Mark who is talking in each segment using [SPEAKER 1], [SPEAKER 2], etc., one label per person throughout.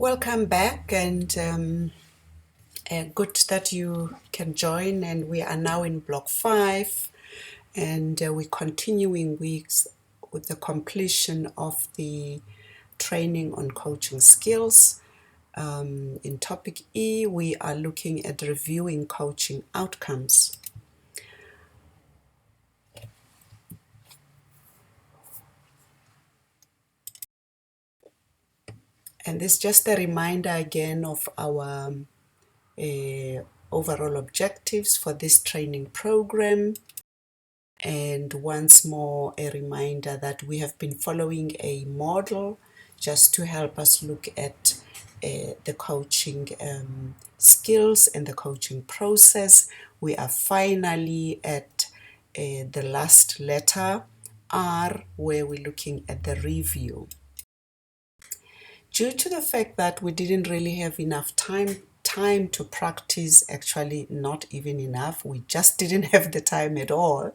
[SPEAKER 1] Welcome back, and good that you can join. And we are now in block 5, and we're continuing weeks with the completion of the training on coaching skills. In topic E, we are looking at reviewing coaching outcomes. And this is just a reminder again of our overall objectives for this training program. And once more, a reminder that we have been following a model just to help us look at the coaching skills and the coaching process. We are finally at the last letter, R, where we're looking at the review. Due to the fact that we didn't really have enough time to practice, actually not even enough, we just didn't have the time at all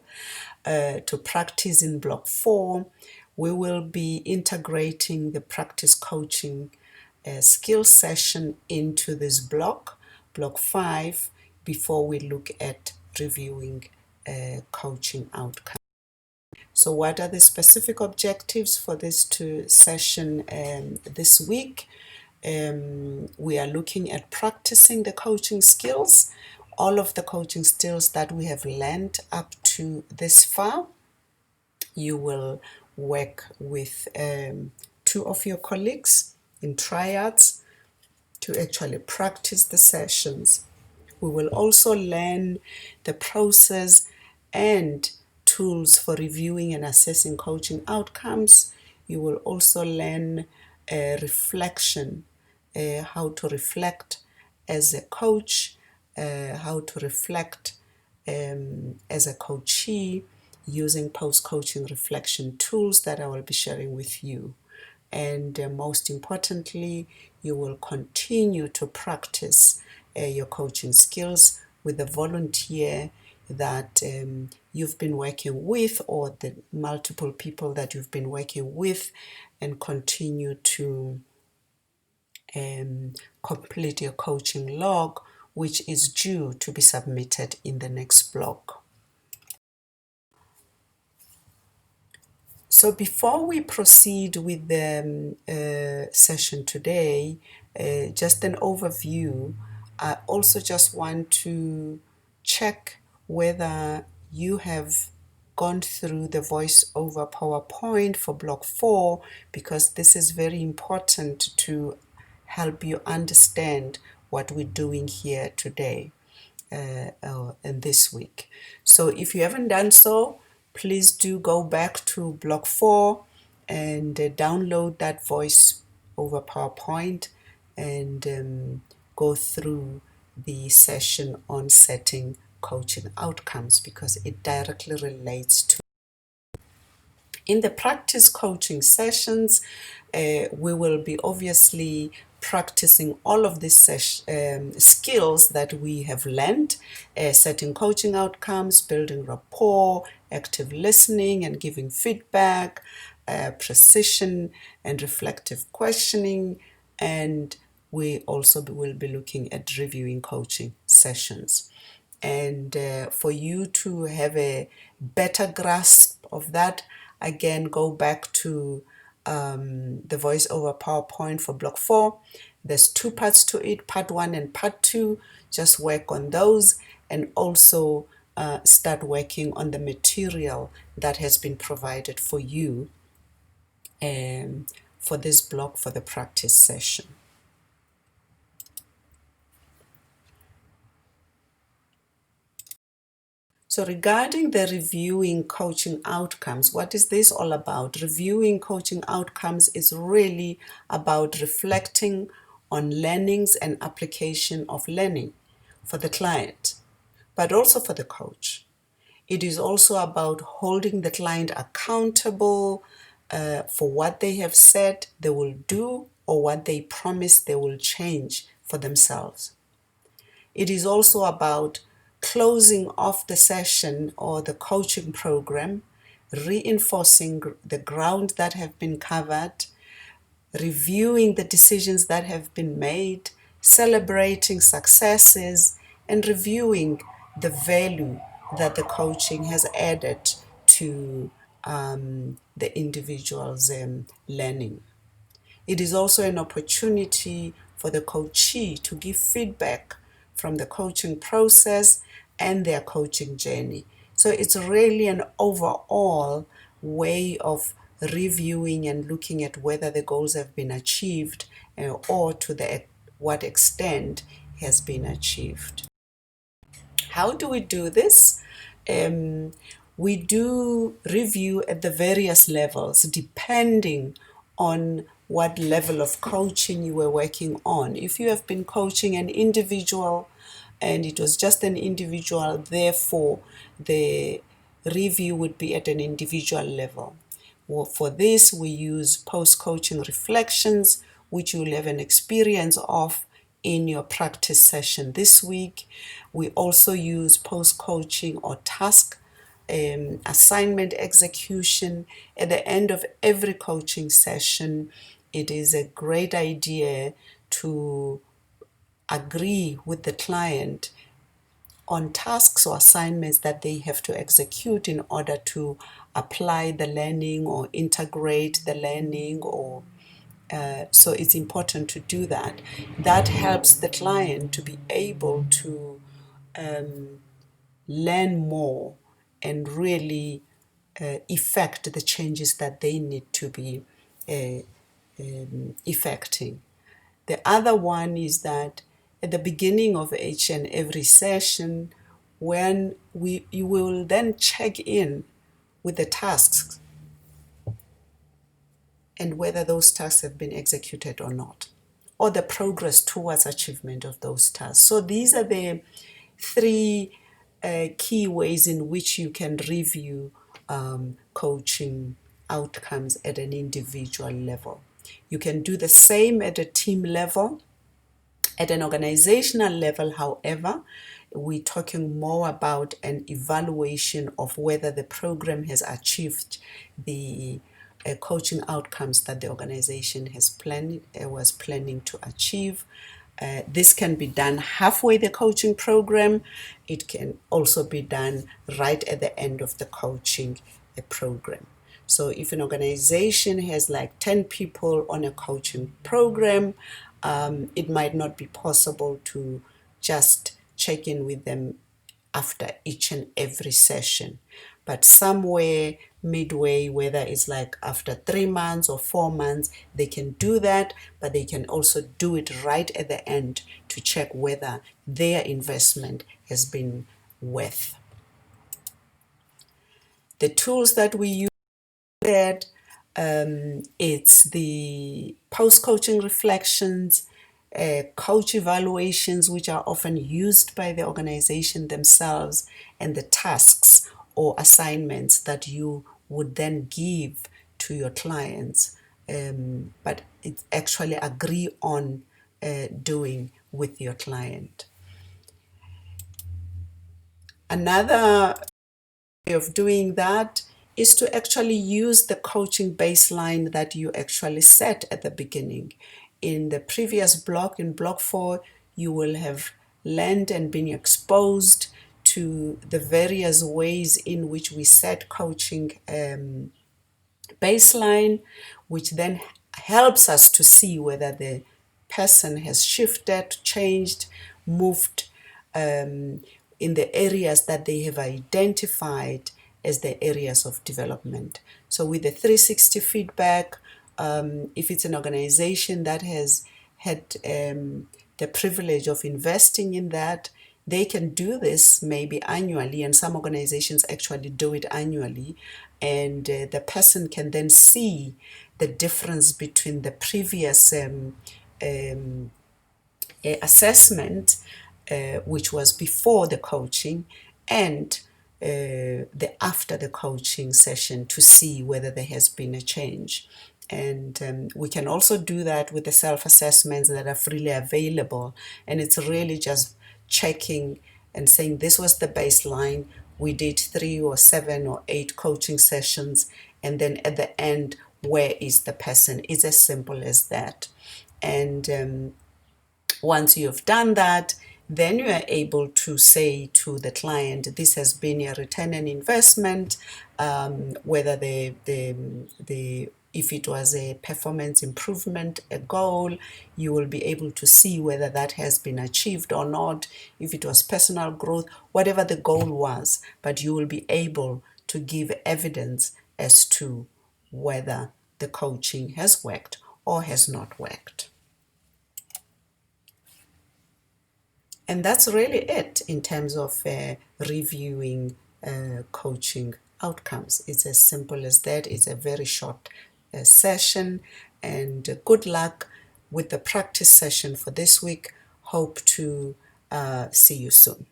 [SPEAKER 1] to practice in block 4, we will be integrating the practice coaching skill session into this block 5, before we look at reviewing coaching outcomes. So what are the specific objectives for this session this week? We are looking at practicing the coaching skills, all of the coaching skills that we have learned up to this far. You will work with 2 of your colleagues in triads to actually practice the sessions. We will also learn the process and tools for reviewing and assessing coaching outcomes. You will also learn reflection, how to reflect as a coach, how to reflect as a coachee using post-coaching reflection tools that I will be sharing with you. And most importantly, you will continue to practice your coaching skills with a volunteer that you've been working with, or the multiple people that you've been working with, and continue to complete your coaching log, which is due to be submitted in the next block. So before we proceed with the session today, just an overview, I also just want to check whether you have gone through the voice over PowerPoint for block 4, because this is very important to help you understand what we're doing here today and this week. So if you haven't done so, please do go back to block 4 and download that voice over PowerPoint and go through the session on setting coaching outcomes, because it directly relates to. In the practice coaching sessions, we will be obviously practicing all of these skills that we have learned, setting coaching outcomes, building rapport, active listening and giving feedback, precision and reflective questioning, and we also will be looking at reviewing coaching sessions. And for you to have a better grasp of that, again, go back to the voice over PowerPoint for block 4. There's 2 parts to it, part 1 and part 2. Just work on those, and also start working on the material that has been provided for you for this block for the practice session. So regarding the reviewing coaching outcomes, what is this all about? Reviewing coaching outcomes is really about reflecting on learnings and application of learning for the client, but also for the coach. It is also about holding the client accountable for what they have said they will do, or what they promise they will change for themselves. It is also about closing off the session or the coaching program, reinforcing the ground that have been covered, reviewing the decisions that have been made, celebrating successes, and reviewing the value that the coaching has added to the individual's learning. It is also an opportunity for the coachee to give feedback from the coaching process and their coaching journey. So it's really an overall way of reviewing and looking at whether the goals have been achieved or to what extent has been achieved. How do we do this? We do review at the various levels depending on what level of coaching you were working on. If you have been coaching an individual and it was just an individual, therefore the review would be at an individual level. Well, for this, we use post-coaching reflections, which you'll have an experience of in your practice session this week. We also use post-coaching or task assignment execution at the end of every coaching session. It is a great idea to agree with the client on tasks or assignments that they have to execute in order to apply the learning or integrate the learning or so it's important to do that. That helps the client to be able to learn more and really effect the changes that they need to be effecting. The other one is that at the beginning of each and every session, when you will then check in with the tasks and whether those tasks have been executed or not, or the progress towards achievement of those tasks. So these are the three key ways in which you can review coaching outcomes at an individual level. You can do the same at a team level. At an organizational level, however, we're talking more about an evaluation of whether the program has achieved the coaching outcomes that the organization was planning to achieve. This can be done halfway the coaching program. It can also be done right at the end of the coaching program. So if an organization has like 10 people on a coaching program, it might not be possible to just check in with them after each and every session. But somewhere midway, whether it's like after 3 months or 4 months, they can do that, but they can also do it right at the end to check whether their investment has been worth. The tools that we use, it's the post-coaching reflections, coach evaluations, which are often used by the organization themselves, and the tasks or assignments that you would then give to your clients, but it actually agree on doing with your client. Another way of doing that is to actually use the coaching baseline that you actually set at the beginning. In the previous block, in block 4, you will have learned and been exposed to the various ways in which we set coaching baseline, which then helps us to see whether the person has shifted, changed, moved in the areas that they have identified as the areas of development. So with the 360 feedback, if it's an organization that has had the privilege of investing in that, they can do this maybe annually, and some organizations actually do it annually, and the person can then see the difference between the previous assessment, which was before the coaching, and the after the coaching session, to see whether there has been a change. And we can also do that with the self-assessments that are freely available, and it's really just checking and saying this was the baseline. We did 3 or 7 or 8 coaching sessions, and then at the end, where is the person. It's as simple as that. And once you've done that, then you are able to say to the client, this has been a return on investment, whether the if it was a performance improvement, a goal, you will be able to see whether that has been achieved or not. If it was personal growth, whatever the goal was, but you will be able to give evidence as to whether the coaching has worked or has not worked. And that's really it in terms of reviewing coaching outcomes. It's as simple as that. It's a very short session, and good luck with the practice session for this week. Hope to see you soon.